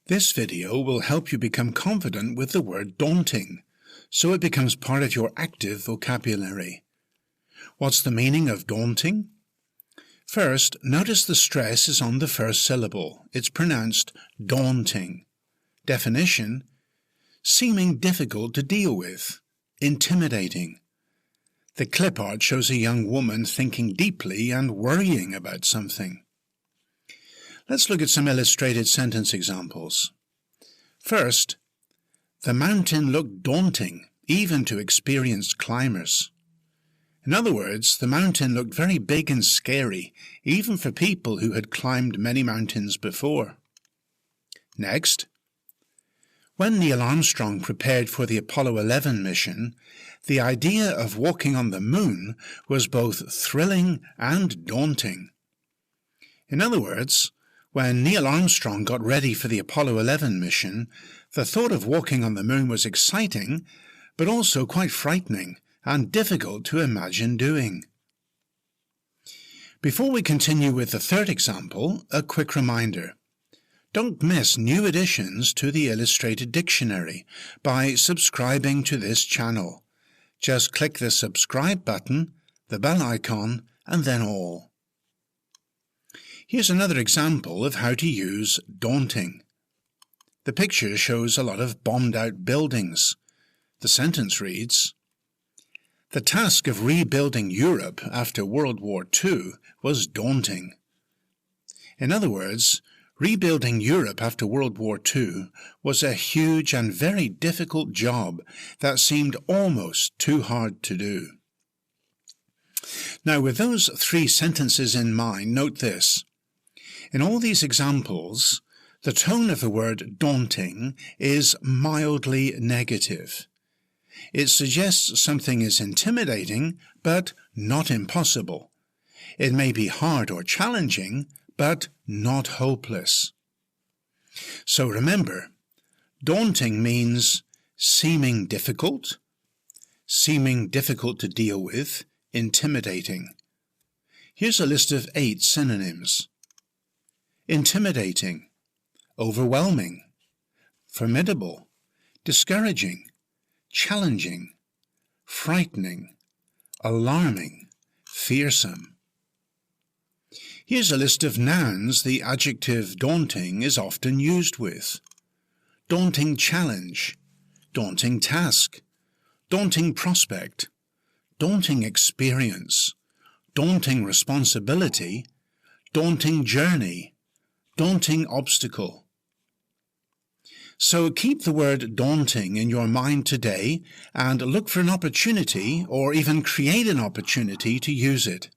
This video will help you become confident with the word daunting, so it becomes part of your active vocabulary. What's the meaning of daunting? First, notice the stress is on the first syllable. It's pronounced daunting. Definition: seeming difficult to deal with, intimidating. The clip art shows a young woman thinking deeply and worrying about something. Let's look at some illustrated sentence examples. First, the mountain looked daunting, even to experienced climbers. In other words, the mountain looked very big and scary, even for people who had climbed many mountains before. Next, when Neil Armstrong prepared for the Apollo 11 mission, the idea of walking on the moon was both thrilling and daunting. In other words, when Neil Armstrong got ready for the Apollo 11 mission, the thought of walking on the moon was exciting, but also quite frightening and difficult to imagine doing. Before we continue with the third example, a quick reminder. Don't miss new additions to the Illustrated Dictionary by subscribing to this channel. Just click the subscribe button, the bell icon, and then all. Here's another example of how to use daunting. The picture shows a lot of bombed-out buildings. The sentence reads, "The task of rebuilding Europe after World War II was daunting." In other words, rebuilding Europe after World War II was a huge and very difficult job that seemed almost too hard to do. Now, with those three sentences in mind, note this. In all these examples, the tone of the word daunting is mildly negative. It suggests something is intimidating, but not impossible. It may be hard or challenging, but not hopeless. So remember, daunting means seeming difficult to deal with, intimidating. Here's a list of 8 synonyms. Intimidating, overwhelming, formidable, discouraging, challenging, frightening, alarming, fearsome. Here's a list of nouns the adjective daunting is often used with. Daunting challenge, daunting task, daunting prospect, daunting experience, daunting responsibility, daunting journey, daunting obstacle. So keep the word daunting in your mind today and look for an opportunity or even create an opportunity to use it.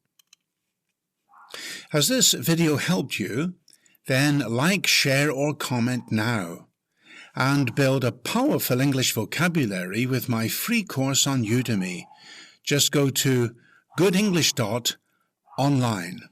Has this video helped you? Then like, share or comment now. And build a powerful English vocabulary with my free course on Udemy. Just go to goodenglish.online.